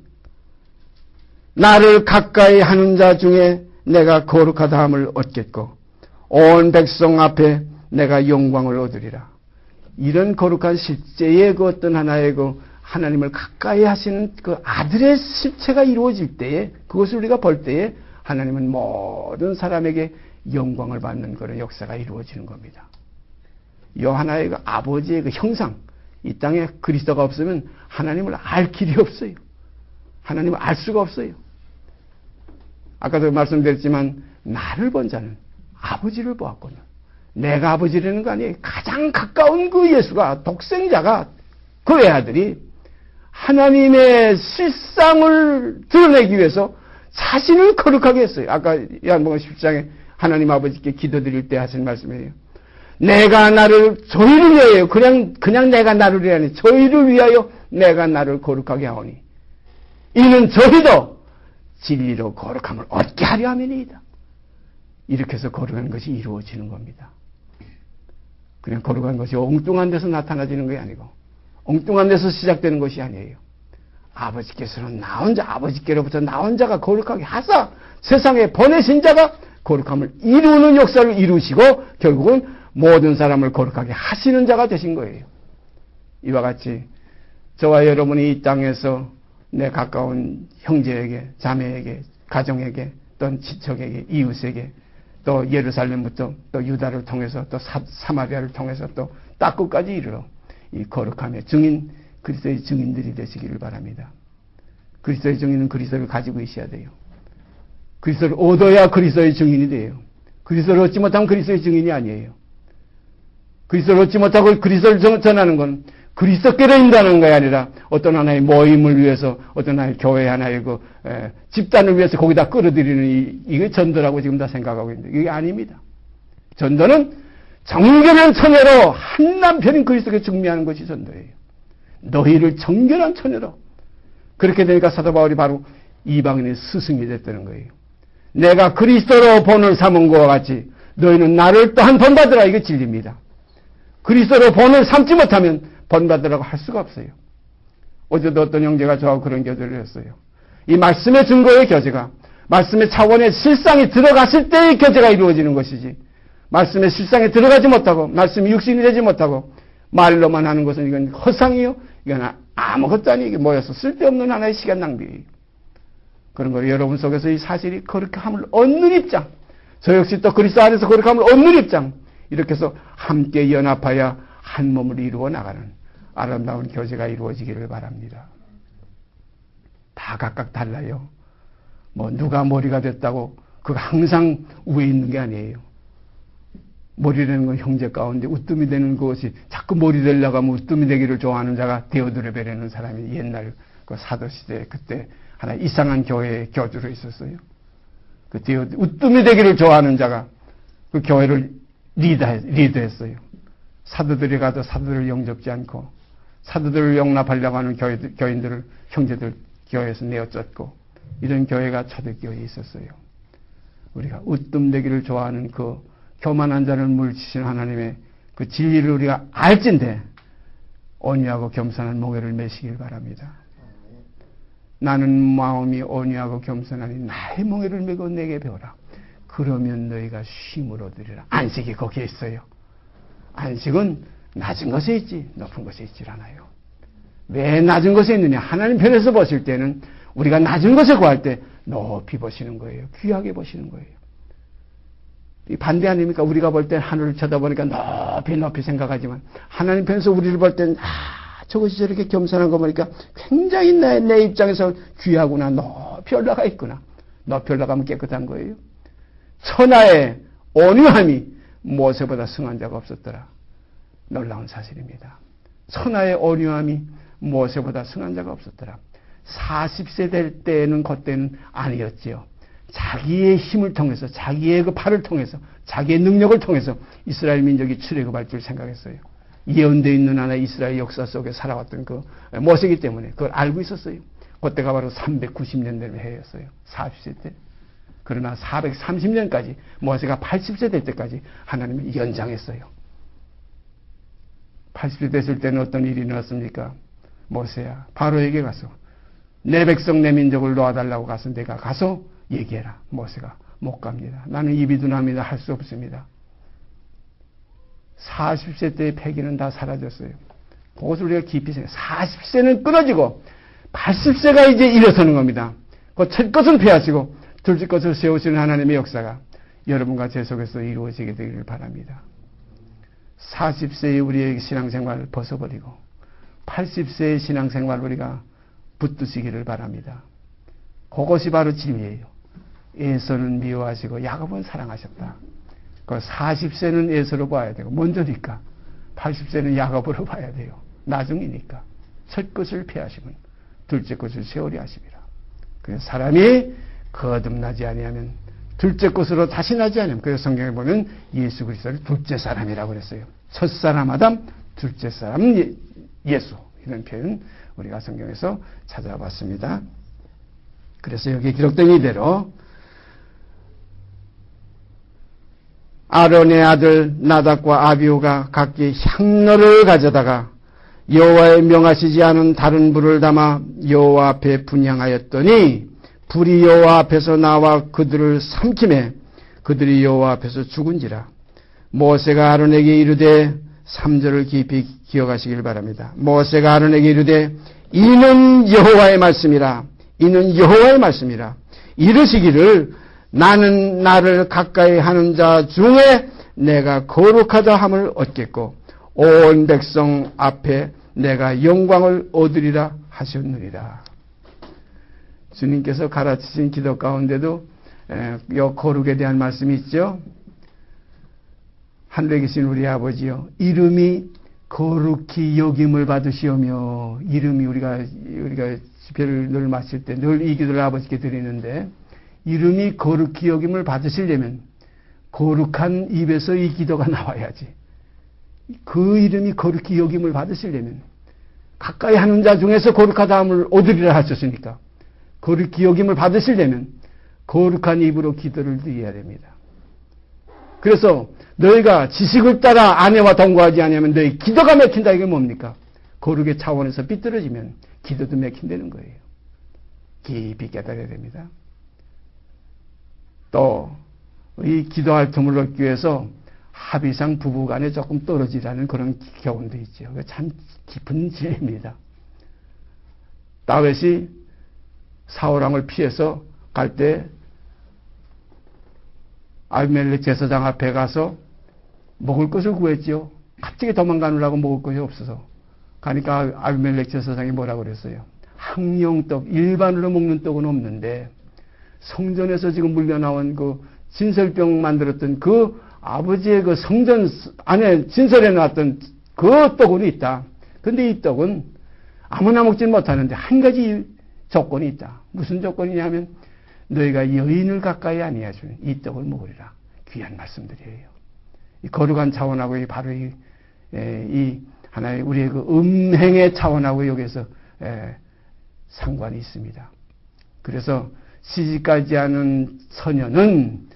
나를 가까이 하는 자 중에 내가 거룩하다 함을 얻겠고 온 백성 앞에 내가 영광을 얻으리라. 이런 거룩한 실제의 그 어떤 하나의 그 하나님을 가까이 하시는 그 아들의 실체가 이루어질 때에 그것을 우리가 볼 때에 하나님은 모든 사람에게 영광을 받는 그런 역사가 이루어지는 겁니다. 이 하나의 그 아버지의 그 형상, 이 땅에 그리스도가 없으면 하나님을 알 길이 없어요. 하나님을 알 수가 없어요. 아까도 말씀드렸지만 나를 본 자는 아버지를 보았거든요. 내가 아버지라는 거 아니에요. 가장 가까운 그 예수가 독생자가 그 외아들이 하나님의 실상을 드러내기 위해서 자신을 거룩하게 했어요. 아까 요한복음 10장에 하나님 아버지께 기도드릴 때 하신 말씀이에요. 내가 나를 저희를 위하여 그냥 내가 나를 위하여 저희를 위하여 내가 나를 거룩하게 하오니 이는 저희도 진리로 거룩함을 얻게 하려 함이니이다. 이렇게 해서 거룩한 것이 이루어지는 겁니다. 그냥 거룩한 것이 엉뚱한 데서 나타나지는 것이 아니고 엉뚱한 데서 시작되는 것이 아니에요. 아버지께서는 나 혼자 아버지께로부터 나 혼자가 거룩하게 하사 세상에 보내신 자가 거룩함을 이루는 역사를 이루시고 결국은 모든 사람을 거룩하게 하시는 자가 되신 거예요. 이와 같이 저와 여러분이 이 땅에서 내 가까운 형제에게 자매에게 가정에게 또는 친척에게 이웃에게 또 예루살렘부터 또 유다를 통해서 또 사마리아를 통해서 또 땅 끝까지 이르러 이 거룩함의 증인, 그리스도의 증인들이 되시기를 바랍니다. 그리스도의 증인은 그리스도를 가지고 있어야 돼요. 그리스도를 얻어야 그리스도의 증인이 돼요. 그리스도를 얻지 못하면 그리스도의 증인이 아니에요. 그리스도를 얻지 못하고 그리스도를 전하는 건 그리스도께로 인도하는 것이 아니라 어떤 하나의 모임을 위해서 어떤 하나의 교회 하나의 집단을 위해서 거기다 끌어들이는 이게 전도라고 지금 다 생각하고 있는데 이게 아닙니다. 전도는 정결한 처녀로 한 남편인 그리스도께 중미하는 것이 전도예요. 너희를 정결한 처녀로. 그렇게 되니까 사도 바울이 바로 이방인의 스승이 됐다는 거예요. 내가 그리스도로 본을 삼은 것과 같이 너희는 나를 또한 본받으라. 이게 진리입니다. 그리스도로 본을 삼지 못하면 본받으라고 할 수가 없어요. 어제도 어떤 형제가 저하고 그런 교제를 했어요. 이 말씀의 증거의 교제가 말씀의 차원의 실상이 들어갔을 때의 교제가 이루어지는 것이지 말씀의 실상에 들어가지 못하고 말씀이 육신이 되지 못하고 말로만 하는 것은 이건 허상이요. 이건 아무것도 아니에요. 이게 모여서 쓸데없는 하나의 시간 낭비예요. 그런 걸 여러분 속에서 이 사실이 거룩함을 얻는 입장, 저 역시 또 그리스도 안에서 거룩함을 얻는 입장, 이렇게 해서 함께 연합하여 한 몸을 이루어 나가는 아름다운 교제가 이루어지기를 바랍니다. 다 각각 달라요. 뭐 누가 머리가 됐다고 그가 항상 위에 있는 게 아니에요. 머리 되는 건 형제 가운데 우뜸이 되는 것이 자꾸 머리 되려고 하면 우뜸이 되기를 좋아하는 자가 데오드레베라는 사람이 옛날 그 사도시대에 그때 하나 이상한 교회의 교주로 있었어요. 그 우뜸이 되기를 좋아하는 자가 그 교회를 리드했어요. 사도들이 가도 사도들을 영접지 않고 사도들을 용납하려고 하는 교인들을 형제들 교회에서 내어쫓고 이런 교회가 초대교회에 있었어요. 우리가 우뜸되기를 좋아하는 그 교만한 자를 물리치신 하나님의 그 진리를 우리가 알진데 온유하고 겸손한 몽에를 매시길 바랍니다. 나는 마음이 온유하고 겸손하니 나의 몽에를 메고 내게 배우라. 그러면 너희가 쉼을 얻으리라. 안식이 거기에 있어요. 안식은 낮은 것에 있지 높은 것에 있질 않아요. 왜 낮은 것에 있느냐? 하나님 편에서 보실 때는 우리가 낮은 것을 구할 때 높이 보시는 거예요. 귀하게 보시는 거예요. 이 반대 아닙니까? 우리가 볼 때 하늘을 쳐다보니까 높이 생각하지만 하나님 편에서 우리를 볼 때는 저것이 저렇게 겸손한 거 보니까 굉장히 내 입장에서 귀하구나. 높이 올라가 있구나. 높이 올라가면 깨끗한 거예요. 천하의 온유함이 모세보다 승한 자가 없었더라. 놀라운 사실입니다. 천하의 온유함이 모세보다 승한 자가 없었더라. 40세 될 때는 그때는 아니었지요. 자기의 힘을 통해서 자기의 그 팔을 통해서 자기의 능력을 통해서 이스라엘 민족이 출애굽할 줄 생각했어요. 예언되어 있는 하나의 이스라엘 역사 속에 살아왔던 그 모세이기 때문에 그걸 알고 있었어요. 그때가 바로 390년 된 해였어요. 40세 때. 그러나 430년까지 모세가 80세 될 때까지 하나님이 연장했어요. 80세 됐을 때는 어떤 일이 일어났습니까? 모세야 바로에게 가서 내 백성 내 민족을 놓아달라고 가서 내가 가서 얘기해라. 모세가 못 갑니다. 나는 입이 둔합니다. 할 수 없습니다. 40세 때의 패기는 다 사라졌어요. 그것을 우리가 깊이 생각해요. 40세는 끊어지고 80세가 이제 일어서는 겁니다. 그 첫 것은 피하시고 둘째 것을 세우시는 하나님의 역사가 여러분과 제 속에서 이루어지게 되기를 바랍니다. 40세의 우리의 신앙생활을 벗어버리고 80세의 신앙생활을 우리가 붙드시기를 바랍니다. 그것이 바로 진리예요. 에서는 미워하시고 야곱은 사랑하셨다. 그 40세는 에서로 봐야 되고 먼저니까 80세는 야곱으로 봐야 돼요. 나중이니까 첫 것을 피하시면 둘째 것을 세우려 하십니다. 그래서 사람이 거듭나지 아니하면 둘째 것으로 다시 나지 않으면 그래서 성경에 보면 예수 그리스도를 둘째 사람이라고 그랬어요. 첫 사람 아담, 둘째 사람 예수 이런 표현 우리가 성경에서 찾아봤습니다. 그래서 여기에 기록된 이대로 아론의 아들 나답과 아비후가 각기 향로를 가져다가 여호와의 명하시지 않은 다른 불을 담아 여호와 앞에 분향하였더니 불이 여호와 앞에서 나와 그들을 삼키매 그들이 여호와 앞에서 죽은지라. 모세가 아론에게 이르되 3절을 깊이 기억하시길 바랍니다. 모세가 아론에게 이르되 이는 여호와의 말씀이라. 이는 여호와의 말씀이라. 이르시기를 나는 나를 가까이 하는 자 중에 내가 거룩하다 함을 얻겠고 온 백성 앞에 내가 영광을 얻으리라 하셨느니라. 주님께서 가르치신 기도 가운데도 이 거룩에 대한 말씀이 있죠. 하늘에 계신 우리 아버지여, 이름이 거룩히 여김을 받으시오며, 이름이 우리가 집회를 늘 마칠 때 늘 이 기도를 아버지께 드리는데, 이름이 거룩히 여김을 받으시려면 거룩한 입에서 이 기도가 나와야지. 그 이름이 거룩히 여김을 받으시려면 가까이 하는 자 중에서 거룩하다함을 얻으리라 하셨으니까 거룩히 여김을 받으시려면 거룩한 입으로 기도를 드려야 됩니다. 그래서 너희가 지식을 따라 아내와 동거하지 않으면 너희 기도가 막힌다. 이게 뭡니까? 거룩의 차원에서 삐뚤어지면 기도도 막힌다는 거예요. 깊이 깨달아야 됩니다. 또 이 기도할 틈을 얻기 위해서 합의상 부부간에 조금 떨어지라는 그런 교훈도 있죠. 참 깊은 진리입니다. 다윗이 사울왕을 피해서 갈 때 아비멜렉 제사장 앞에 가서 먹을 것을 구했죠. 갑자기 도망가느라고 먹을 것이 없어서 가니까 아비멜렉 제사장이 뭐라고 그랬어요? 항영떡, 일반으로 먹는 떡은 없는데 성전에서 지금 물려나온 그 진설병 만들었던 그 아버지의 그 성전 안에 진설해 놨던 그 떡은 있다. 근데 이 떡은 아무나 먹지 못하는데 한 가지 조건이 있다. 무슨 조건이냐면 너희가 여인을 가까이 아니해 주는 이 떡을 먹으리라. 귀한 말씀들이에요. 이 거룩한 차원하고 바로 이 하나의 우리의 그 음행의 차원하고 여기서 상관이 있습니다. 그래서 시집가지 않은 처녀는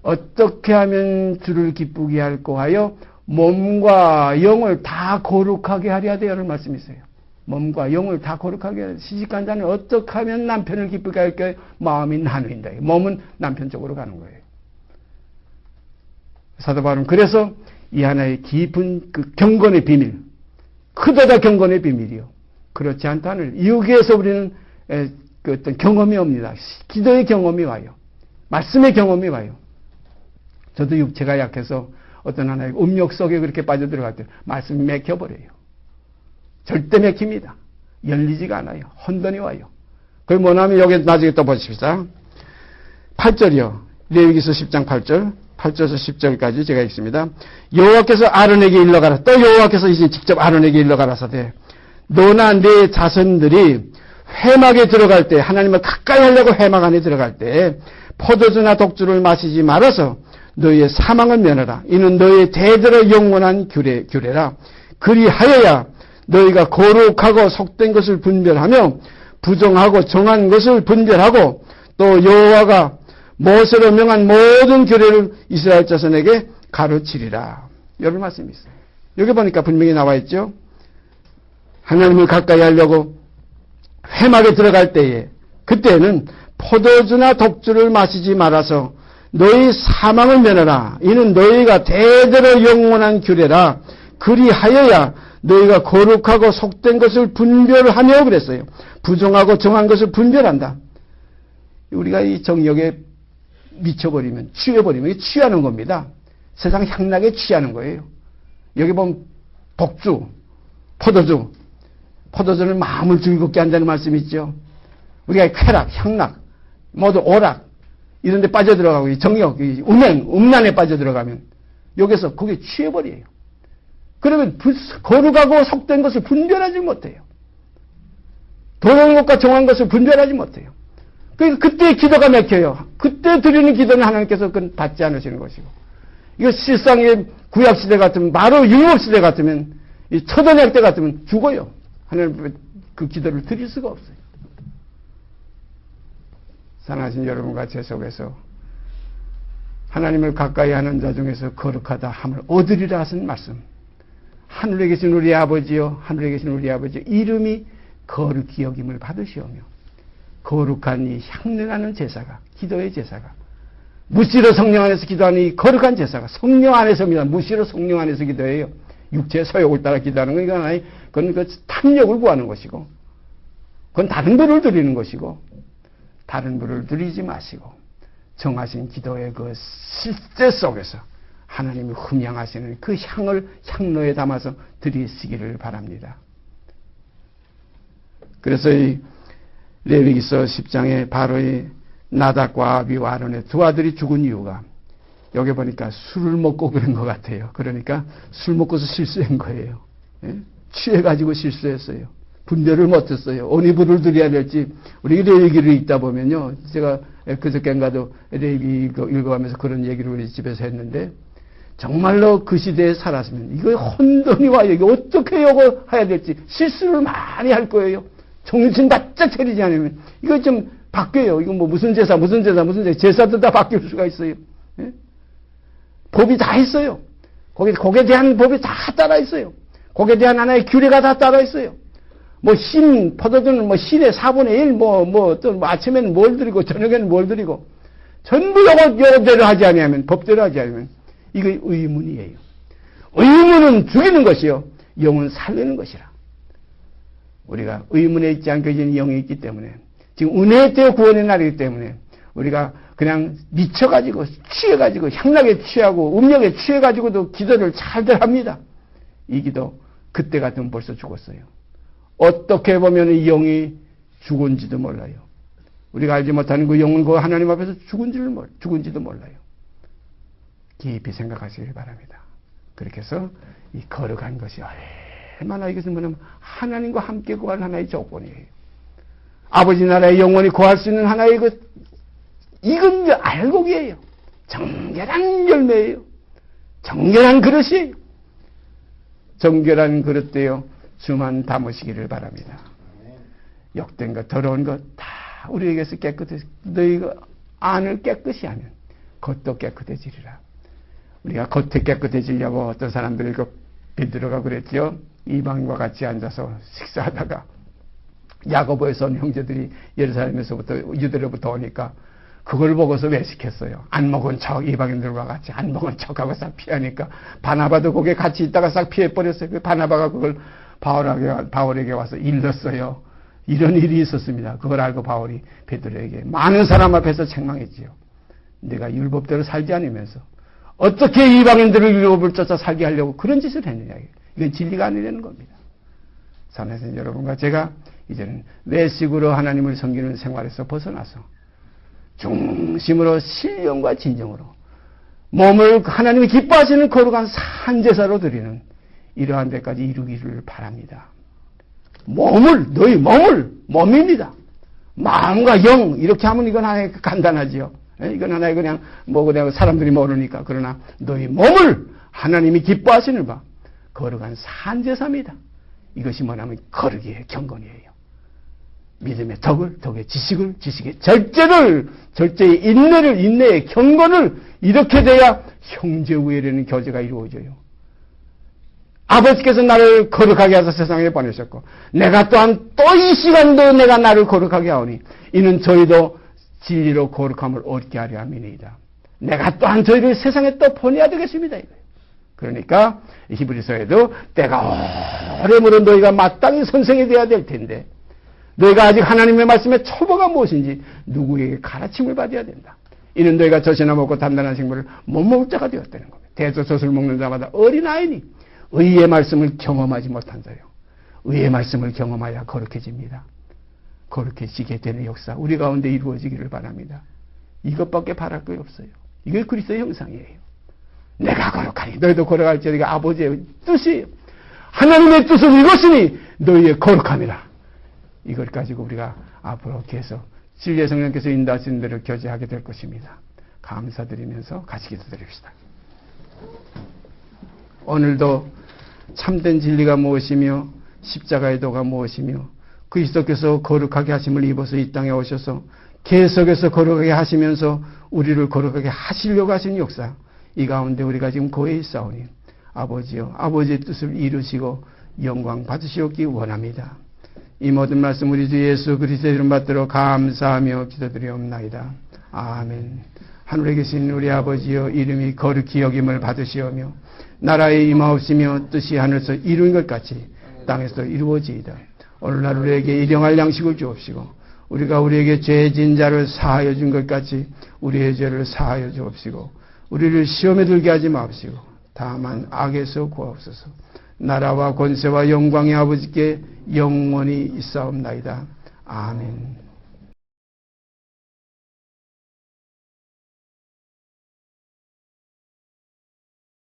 어떻게 하면 주를 기쁘게 할까 하여 몸과 영을 다 거룩하게 하려야 되라는 말씀이 있어요. 몸과 영을 다 거룩하게 하려. 시집간 자는 어떻게 하면 남편을 기쁘게 할까? 마음이 나누인다. 몸은 남편 쪽으로 가는 거예요. 사도 바울은 그래서 이 하나의 깊은 그 경건의 비밀, 크도다 경건의 비밀이요. 그렇지 않다는 여기에서 우리는 그 어떤 경험이 옵니다. 기도의 경험이 와요. 말씀의 경험이 와요. 저도 육체가 약해서 어떤 하나의 음욕 속에 그렇게 빠져들어갈 때 말씀이 맥혀버려요. 절대 맥힙니다. 열리지가 않아요. 혼돈이 와요. 그게 뭐냐면 여기 나중에 또 보십시다. 8절이요. 레위기서 10장 8절. 8절에서 10절까지 제가 읽습니다. 여호와께서 아론에게 일러가라. 또 여호와께서 이제 직접 아론에게 일러가라사대 너나 네 자손들이 회막에 들어갈 때 하나님을 가까이 하려고 회막 안에 들어갈 때 포도주나 독주를 마시지 말아서 너희의 사망을 면하라. 이는 너희의 대대로 영원한 규례라. 그리하여야 너희가 거룩하고 속된 것을 분별하며 부정하고 정한 것을 분별하고 또 여호와가 모세로 명한 모든 규례를 이스라엘 자손에게 가르치리라. 이런 말씀이 있어요. 여기 보니까 분명히 나와 있죠. 하나님을 가까이 하려고 회막에 들어갈 때에 그때는 포도주나 독주를 마시지 말아서 너희 사망을 면하라. 이는 너희가 대대로 영원한 규례라. 그리하여야 너희가 거룩하고 속된 것을 분별하며 그랬어요. 부정하고 정한 것을 분별한다. 우리가 이 정욕에 미쳐버리면 취해버리면 취하는 겁니다. 세상 향락에 취하는 거예요. 여기 보면 독주, 포도주는 마음을 즐겁게 한다는 말씀이 있죠. 우리가 쾌락, 향락, 모두 오락 이런 데 빠져들어가고 정욕, 음란에 빠져들어가면 여기서 그게 취해버려요. 그러면 거룩하고 속된 것을 분별하지 못해요. 도용한 것과 정한 것을 분별하지 못해요. 그러니까 그때 기도가 막혀요. 그때 드리는 기도는 하나님께서 그건 받지 않으시는 것이고 이거 실상의 구약시대 같으면 바로 율법시대 같으면 이 초등학 때 같으면 죽어요. 하나님 그 기도를 드릴 수가 없어요. 사랑하신 여러분과 제 속에서 하나님을 가까이 하는 자 중에서 거룩하다 함을 얻으리라 하신 말씀. 하늘에 계신 우리 아버지요, 하늘에 계신 우리 아버지 이름이 거룩히 여김을 받으시오며 거룩한 이 향내나는 제사가, 기도의 제사가 무시로 성령 안에서 기도하는 이 거룩한 제사가 성령 안에서입니다. 무시로 성령 안에서 기도해요. 육체의 소욕을 따라 기도하는 건 이건 아니, 그건 그 탐욕을 구하는 것이고 그건 다른 분을 드리는 것이고 다른 분을 드리지 마시고 정하신 기도의 그 실제 속에서 하나님이 흠양하시는 그 향을 향로에 담아서 드리시기를 바랍니다. 그래서 이 레위기서 10장에 바로 이 나답과 아비와 아론의 두 아들이 죽은 이유가 여기 보니까 술을 먹고 그런 것 같아요. 그러니까 술 먹고서 실수한 거예요. 예? 취해가지고 실수했어요. 분별을 못했어요. 어느 불을 드려야 될지. 우리 레위기를 읽다 보면요. 제가 그저께인가도 레위기 읽어가면서 그런 얘기를 우리 집에서 했는데 정말로 그 시대에 살았으면 이거 혼돈이 와요. 이거 어떻게 요거 해야 될지 실수를 많이 할 거예요. 정신 바짝 차리지 않으면 이거 좀 바뀌어요. 이거 뭐 무슨 제사도 다 바뀔 수가 있어요. 예? 법이 다 있어요. 거기에 대한 법이 다 따라 있어요. 거기에 대한 하나의 규례가 다 따라 있어요. 뭐 포도주는 뭐 신의 4분의 1, 또 아침에는 뭘 드리고, 저녁에는 뭘 드리고, 전부 요거대로 하지 않으면, 법대로 하지 않으면, 이거 의문이에요. 의문은 죽이는 것이요. 영은 살리는 것이라. 우리가 의문에 있지 않게 진 영이 있기 때문에, 지금 은혜의 때의 구원의 날이기 때문에, 우리가 그냥 미쳐가지고, 취해가지고, 향락에 취하고, 음력에 취해가지고도 기도를 잘들 합니다. 이 기도, 그때 같으면 벌써 죽었어요. 어떻게 보면 이 영이 죽은지도 몰라요. 우리가 알지 못하는 그 영은 그 하나님 앞에서 죽은지도 몰라요. 깊이 생각하시길 바랍니다. 그렇게 해서 이 거룩한 것이 얼마나 이것은 뭐냐면 하나님과 함께 구할 하나의 조건이에요. 아버지 나라의 영원히 구할 수 있는 하나의 이건 알곡이에요. 정결한 열매예요. 정결한 그릇이에요. 정결한 그릇대요. 주만 담으시기를 바랍니다. 욕된 것, 더러운 것 다 우리에게서 깨끗해서 너희가 안을 깨끗이 하면 겉도 깨끗해지리라. 우리가 겉에 깨끗해지려고 어떤 사람들이 베드로가 그랬죠. 이방인과 같이 앉아서 식사하다가 야고보에서 온 형제들이 예루살렘에서부터 유대로부터 오니까 그걸 보고서 외식했어요. 안 먹은 척, 이방인들과 같이 안 먹은 척하고 싹 피하니까 바나바도 거기에 같이 있다가 싹 피해버렸어요. 그 바나바가 그걸 바울에게 와서 일렀어요. 이런 일이 있었습니다. 그걸 알고 바울이 베드로에게 많은 사람 앞에서 책망했지요. 내가 율법대로 살지 않으면서 어떻게 이방인들을 율법을 쫓아 살게 하려고 그런 짓을 했느냐. 이건 진리가 아니라는 겁니다. 사랑하는 여러분과 제가 이제는 외식으로 하나님을 섬기는 생활에서 벗어나서 중심으로 신령과 진정으로 몸을 하나님이 기뻐하시는 거룩한 산제사로 드리는 이러한 데까지 이루기를 바랍니다. 너희 몸입니다. 마음과 영, 이렇게 하면 이건 하나의 간단하지요. 이건 하나의 그냥 사람들이 모르니까. 그러나 너희 몸을 하나님이 기뻐하시는 바, 거룩한 산제사입니다. 이것이 뭐냐면 거룩이에요, 경건이에요. 믿음의 덕의 지식의 절제의 인내의 경건을 이렇게 돼야 형제 우애라는 교제가 이루어져요. 아버지께서 나를 거룩하게 하셔서 세상에 보내셨고 내가 또한 또 이 시간도 내가 나를 거룩하게 하오니 이는 저희도 진리로 거룩함을 얻게 하려 함이니이다. 내가 또한 저희를 세상에 또 보내야 되겠습니다. 그러니까 히브리서에도 때가 오래므로 너희가 마땅히 선생이 되어야 될 텐데 너희가 아직 하나님의 말씀의 초보가 무엇인지 누구에게 가르침을 받아야 된다. 이는 너희가 젖이나 먹고 단단한 식물을 못 먹을 자가 되었다는 겁니다. 대저젖을 먹는 자마다 어린아이니 의의 말씀을 경험하지 못한 자요. 의의 말씀을 경험하여 거룩해집니다. 거룩해지게 되는 역사 우리 가운데 이루어지기를 바랍니다. 이것밖에 바랄 거 없어요. 이게 그리스도의 형상이에요. 내가 거룩하니 너희도 거룩할지어다. 아버지의 뜻이에요. 하나님의 뜻은 이것이니 너희의 거룩함이라. 이걸 가지고 우리가 앞으로 계속 진리의 성령께서 인도하시는 대로 교제하게 될 것입니다. 감사드리면서 같이 기도드립시다. 오늘도 참된 진리가 무엇이며 십자가의 도가 무엇이며 그리스도께서 거룩하게 하심을 입어서 이 땅에 오셔서 계속해서 거룩하게 하시면서 우리를 거룩하게 하시려고 하신 역사 이 가운데 우리가 지금 고해 있사오니 아버지여 아버지의 뜻을 이루시고 영광 받으시옵기 원합니다. 이 모든 말씀 우리 주 예수 그리스도의 이름 받들어 감사하며 기도드리옵나이다. 아멘. 하늘에 계신 우리 아버지여 이름이 거룩히 여김을 받으시오며 나라의 임하옵시며 뜻이 하늘에서 이루인 것 같이 땅에서 이루어지이다. 오늘날 우리에게 일용할 양식을 주옵시고 우리가 우리에게 죄진 자를 사하여 준 것 같이 우리의 죄를 사하여 주옵시고 우리를 시험에 들게 하지 마옵시고 다만 악에서 구하옵소서. 나라와 권세와 영광의 아버지께 영원히 있사옵나이다. 아멘.